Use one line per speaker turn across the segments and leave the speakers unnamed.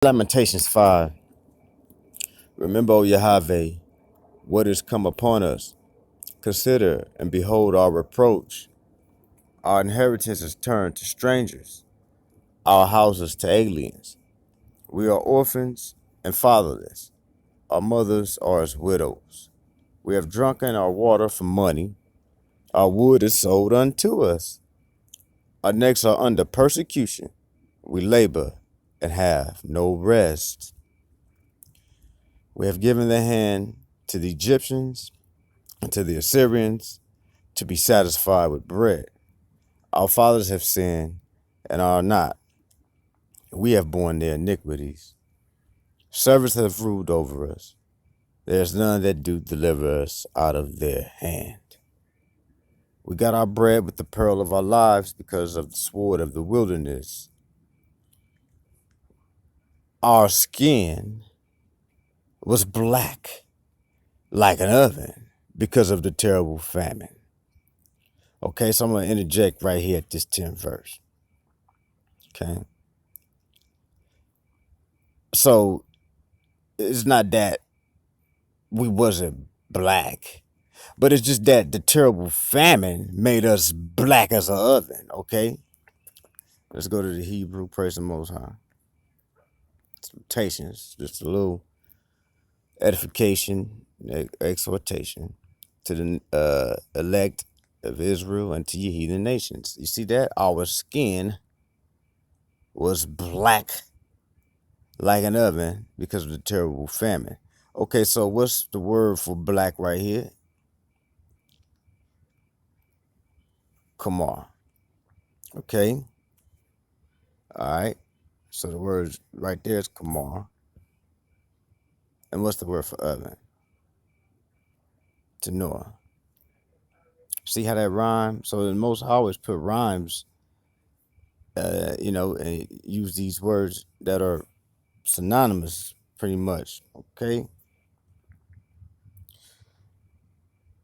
Lamentations 5. Remember, O Yahweh, what is come upon us. Consider and behold our reproach. Our inheritance is turned to strangers, our houses to aliens. We are orphans and fatherless. Our mothers are as widows. We have drunken our water for money. Our wood is sold unto us. Our necks are under persecution. We labor and have no rest. We have given the hand to the Egyptians and to the Assyrians to be satisfied with bread. Our fathers have sinned and are not. We have borne their iniquities. Servants have ruled over us. There is none that do deliver us out of their hand. We got our bread with the pearl of our lives because of the sword of the wilderness. Our skin was black like an oven because of the terrible famine. Okay, so I'm going to interject right here at this 10th verse. Okay. So it's not that we wasn't black, but it's just that the terrible famine made us black as an oven. Okay. Let's go to the Hebrew. Praise the Most High. Exhortations, just a little edification, exhortation to the elect of Israel and to your heathen nations. You see that? Our skin was black like an oven because of the terrible famine. Okay, so what's the word for black right here? Kamar. Okay. All right. So the word right there is Kamar. And what's the word for oven? Tanor. See how that rhyme? So the Most High always put rhymes, and use these words that are synonymous pretty much. Okay.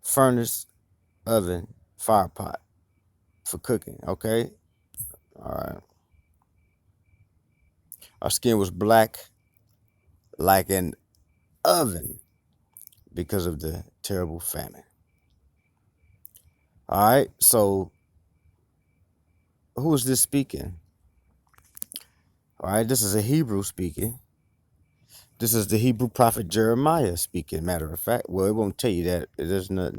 Furnace, oven, fire pot for cooking. Okay. All right. Our skin was black like an oven because of the terrible famine. All right. So who is this speaking? All right. This is a Hebrew speaking. This is the Hebrew prophet Jeremiah speaking. Matter of fact, well, it won't tell you that. There's no,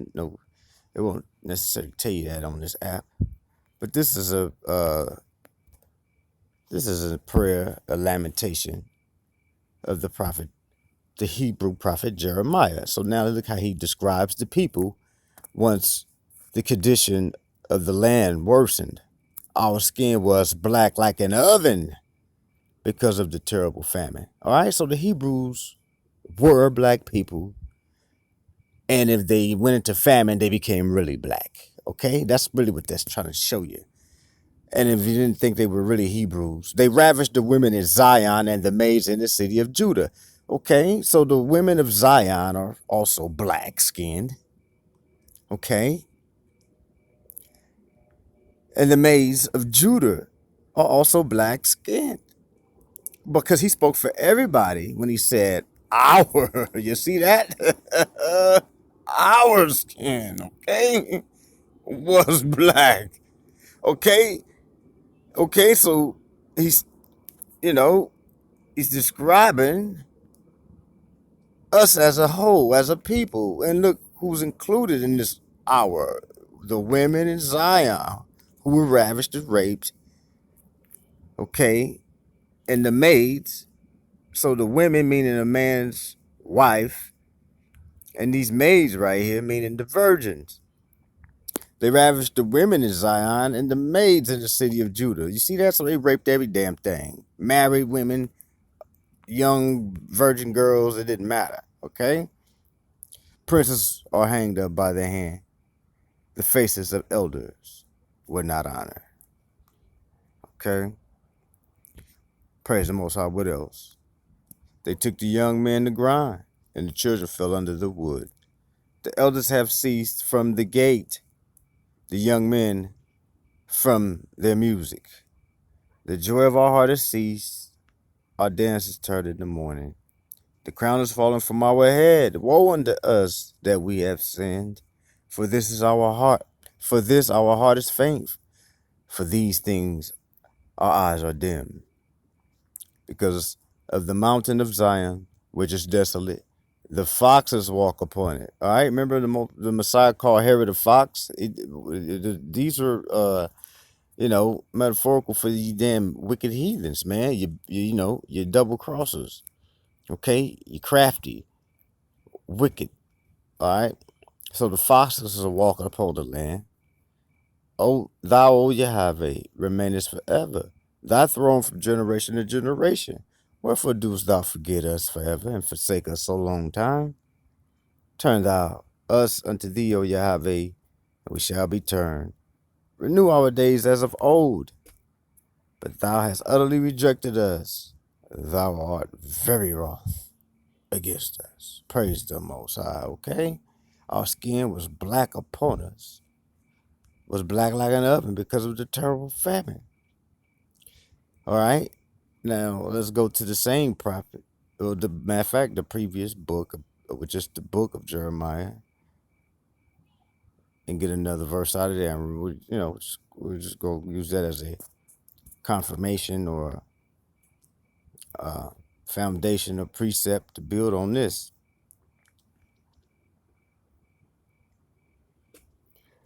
it won't necessarily tell you that on this app. But this is a prayer, a lamentation of the prophet, the Hebrew prophet Jeremiah. So now look how he describes the people once the condition of the land worsened. Our skin was black like an oven because of the terrible famine. All right, so the Hebrews were black people, and if they went into famine, they became really black. Okay, that's really what that's trying to show you. And if you didn't think they were really Hebrews, they ravished the women in Zion and the maids in the city of Judah. Okay, so the women of Zion are also black-skinned. Okay, and the maids of Judah are also black-skinned, because he spoke for everybody when he said our. You see that? Our skin, okay, was black. Okay, so he's, he's describing us as a whole, as a people. And look who's included in this hour. The women in Zion who were ravished and raped. Okay, and the maids. So the women meaning a man's wife, and these maids right here meaning the virgins. They ravished the women in Zion and the maids in the city of Judah. You see that? So they raped every damn thing. Married women, young virgin girls, it didn't matter. Okay? Princes are hanged up by their hand. The faces of elders were not honored. Okay? Praise the Most High. What else? They took the young men to grind, and the children fell under the wood. The elders have ceased from the gate, the young men from their music. The joy of our heart has ceased, our dance is turned into mourning. The crown is fallen from our head. Woe unto us that we have sinned. For this is our heart. For this our heart is faint. For these things our eyes are dim. Because of the mountain of Zion, which is desolate, the foxes walk upon it. All right, remember the Messiah called Herod a fox. These are metaphorical for you damn wicked heathens, man. You double crossers. Okay, you crafty, wicked. All right. So the foxes are walking upon the land. O thou, O Yahweh, remainest forever. Thy throne from generation to generation. Wherefore dost thou forget us forever and forsake us so long time? Turn thou us unto thee, O Yahweh, and we shall be turned. Renew our days as of old. But thou hast utterly rejected us. Thou art very wroth against us. Praise the Most High, okay? Our skin was black upon us, was black like an oven because of the terrible famine. All right? Now, let's go to the same prophet. Well, the matter of fact, the previous book, which is the book of Jeremiah, and get another verse out of there. And we'll just go use that as a confirmation or foundation or precept to build on this.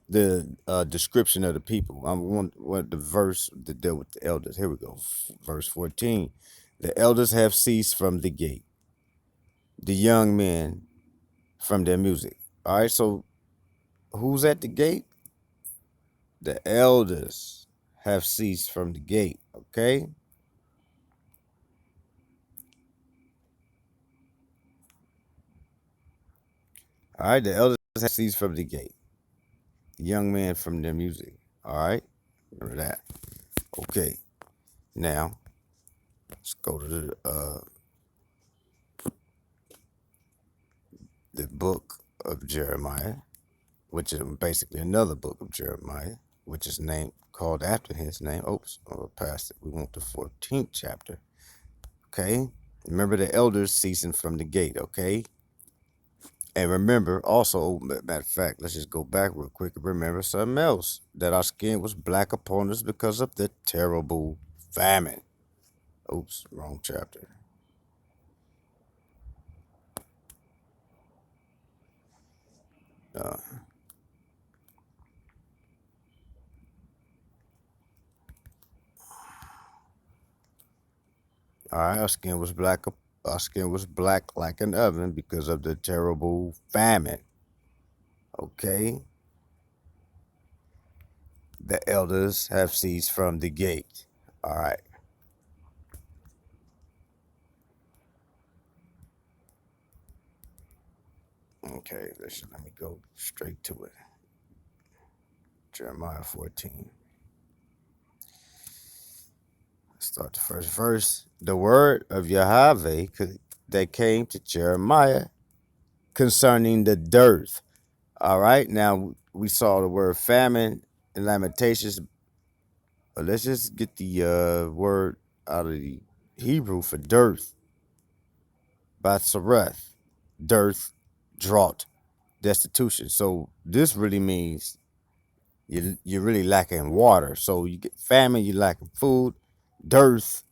The description of the people. I want the verse that dealt with the elders. Here we go. Verse 14. The elders have ceased from the gate, the young men from their music. All right, so who's at the gate? The elders have ceased from the gate, okay? All right, the elders have ceased from the gate, the young men from their music. All right, remember that. Okay, now let's go to the book of Jeremiah, which is basically another book of Jeremiah, which is called after his name. Oops, past it. We want the 14th chapter. Okay, remember the elders ceasing from the gate. Okay, and remember also, matter of fact, let's just go back real quick and remember something else, that our skin was black upon us because of the terrible famine. Oops, wrong chapter. All right, our skin was black. Our skin was black like an oven because of the terrible famine. Okay, the elders have ceased from the gate. All right. Okay, let me go straight to it. Jeremiah 14. Start the first verse. The word of Yahweh that came to Jeremiah concerning the dearth. All right, now we saw the word famine in Lamentations, but let's just get the word out of the Hebrew for dearth. Batsareth, dearth, drought, destitution. So this really means you're really lacking water. So you get famine, you're lacking food. Dearth,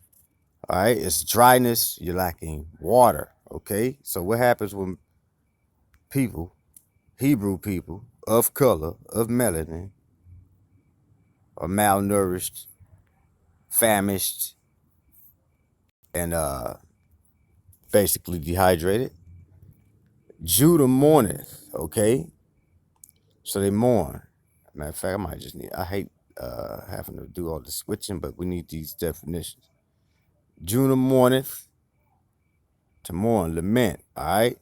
all right, it's dryness, you're lacking water. Okay, so what happens when people, Hebrew people of color, of melanin, are malnourished, famished, and basically dehydrated? Judah mourneth. Okay, so they mourn. Matter of fact, I hate having to do all the switching, but we need these definitions. Judah mourneth, to mourn, lament, all right?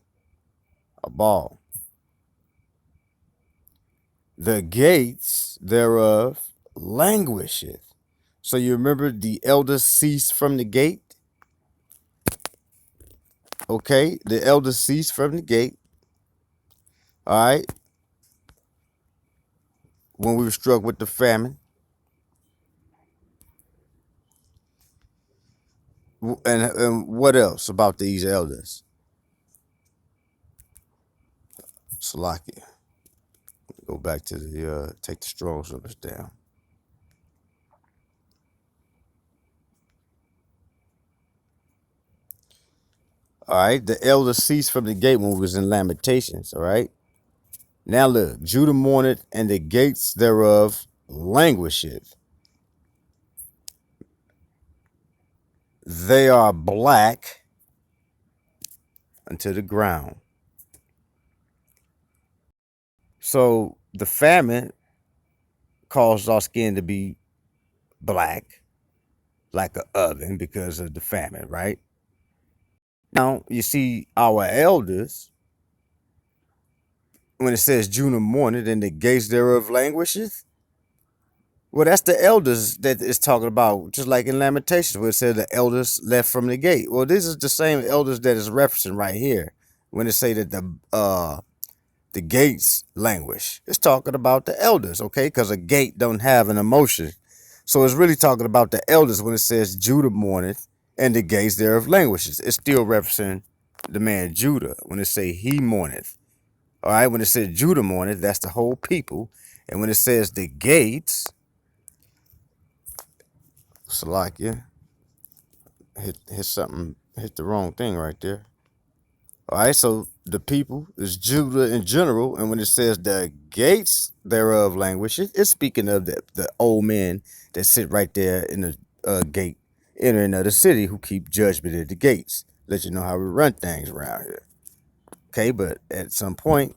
A ball. The gates thereof languisheth. So you remember the elders ceased from the gate? Okay, the elders ceased from the gate, all right? When we were struck with the famine. And what else about these elders? Salakia. Go back to the take the Strong's numbers down. All right, the elders ceased from the gate when we was in Lamentations. All right. Now look, Judah mourneth, and the gates thereof languisheth. They are black unto the ground. So the famine caused our skin to be black, like an oven, because of the famine, right? Now you see our elders, when it says Judah mourneth, and the gates thereof languisheth. Well, that's the elders that is talking about, just like in Lamentations, where it said the elders left from the gate. Well, this is the same elders that is referencing right here when it say that the gates languish. It's talking about the elders, okay? Because a gate don't have an emotion. So it's really talking about the elders when it says Judah mourneth and the gates thereof languishes. It's still referencing the man Judah when it say he mourneth. All right, when it says Judah mourneth, that's the whole people. And when it says the gates, Salakia, hit something, hit the wrong thing right there. All right, so the people is Judah in general, and when it says the gates thereof languish, it's speaking of the old men that sit right there in the gate, entering of the city, who keep judgment at the gates. Let you know how we run things around here. Okay, but at some point,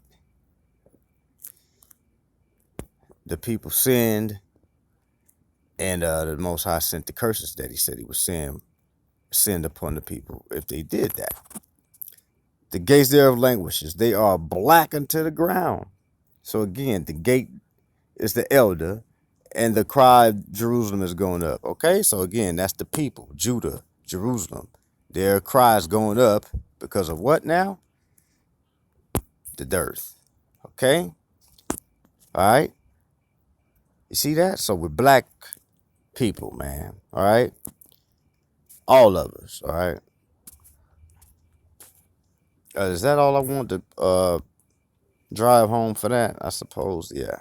the people sinned, and the Most High sent the curses that he said he would send upon the people if they did that. The gates thereof languishes. They are black unto the ground. So again, the gate is the elder, and the cry of Jerusalem is going up. Okay, so again, that's the people, Judah, Jerusalem. Their cry is going up because of what now? The dearth. Okay, all right. You see that? So we're black people, man. All right, all of us. All right. Is that all I want to drive home for that? I suppose, yeah.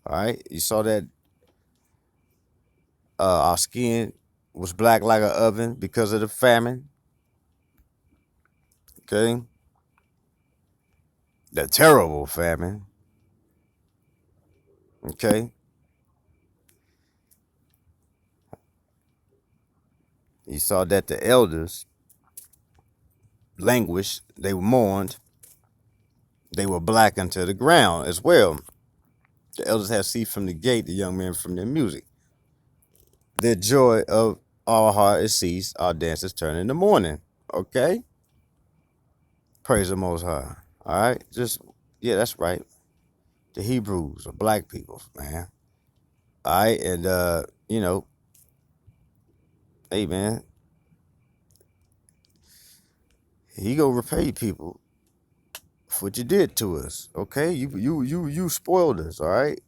All right. You saw that our skin was black like an oven because of the famine. Okay. The terrible famine. Okay. You saw that the elders languished, they were mourned, they were black unto the ground as well. The elders have ceased from the gate, the young men from their music. Their joy of our heart is ceased, our dances turn into mourning. Okay? Praise the Most High. All right? Yeah, that's right. The Hebrews are black people, man. All right? And, hey, man, he gonna repay people for what you did to us. Okay? You spoiled us, all right?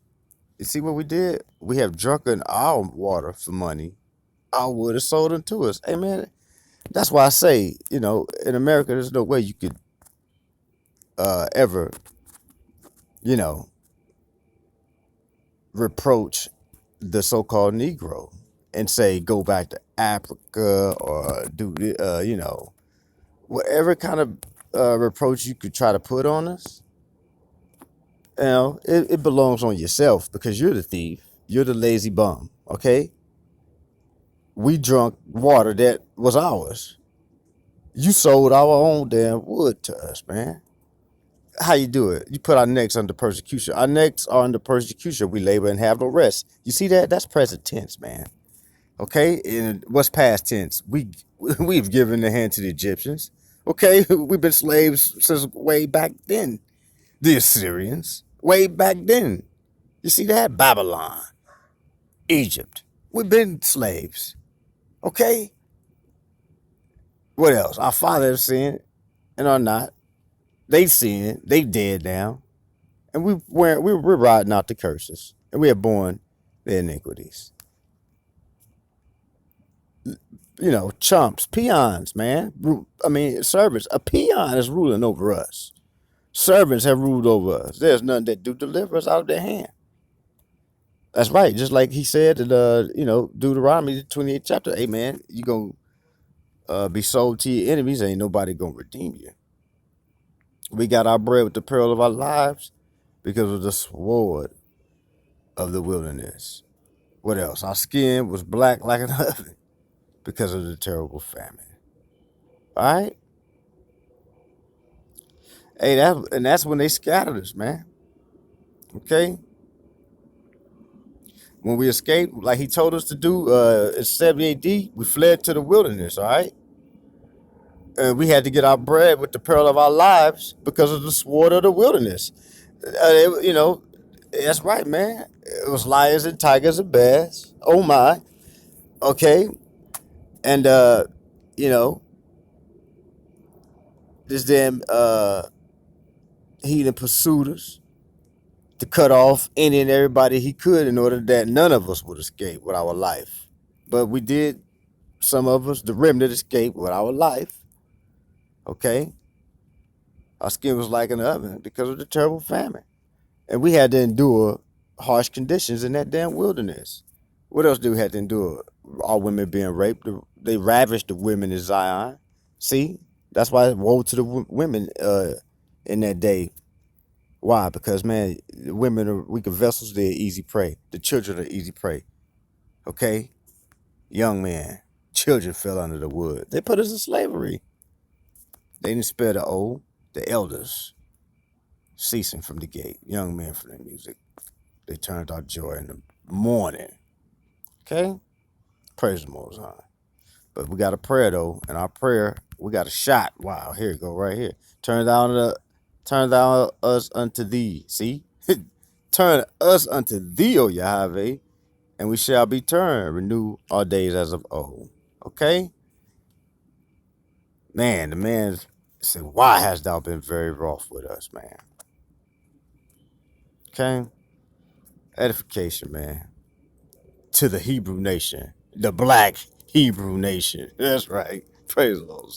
You see what we did? We have drunken our water for money. Our wood is sold unto us. Hey, man, that's why I say, in America, there's no way you could ever, you know, reproach the so-called Negro and say, go back to Africa or do, whatever kind of reproach you could try to put on us. It belongs on yourself because you're the thief. You're the lazy bum, okay? We drunk water that was ours. You sold our own damn wood to us, man. How you do it? You put our necks under persecution. Our necks are under persecution. We labor and have no rest. You see that? That's present tense, man. Okay? And what's past tense? We've given the hand to the Egyptians. Okay? We've been slaves since way back then. The Assyrians. Way back then. You see that? Babylon. Egypt. We've been slaves. Okay? What else? Our fathers sinned and are not. They sinned. They dead now. And we're riding out the curses. And we have borne their iniquities. chumps, peons, man. I mean, servants. A peon is ruling over us. Servants have ruled over us. There's none that do deliver us out of their hand. That's right. Just like he said in Deuteronomy the 28th chapter. Hey man, you gonna be sold to your enemies. Ain't nobody gonna redeem you. We got our bread with the peril of our lives because of the sword of the wilderness. What else? Our skin was black like an oven because of the terrible famine. All right. Hey, that's when they scattered us, man. Okay. When we escaped, like he told us to do in 70 AD, we fled to the wilderness, all right? And we had to get our bread with the peril of our lives because of the sword of the wilderness. That's right, man. It was lions and tigers and bears. Oh, my. Okay. And, you know, this damn heathen pursued us to cut off any and everybody he could in order that none of us would escape with our life. But we did, some of us, the remnant, escaped with our life. Okay? Our skin was like an oven because of the terrible famine. And we had to endure harsh conditions in that damn wilderness. What else do we have to endure? Our women being raped. They ravished the women in Zion. See? That's why woe to the women in that day. Why? Because, man, the women are weaker vessels. They're easy prey. The children are easy prey. Okay? Young men, children fell under the wood. They put us in slavery. They didn't spare the old, the elders, ceasing from the gate. Young men from the music. They turned our joy in the morning. Okay? Praise the Most High. But we got a prayer, though. And our prayer, we got a shot. Wow, here you go, right here. Turn down us unto thee. See? Turn us unto thee, O Yahweh, and we shall be turned. Renew our days as of old. Okay? Man, the man said, why hast thou been very wroth with us, man? Okay? Edification, man. To the Hebrew nation. The black Hebrew nation. That's right. Praise the Lord.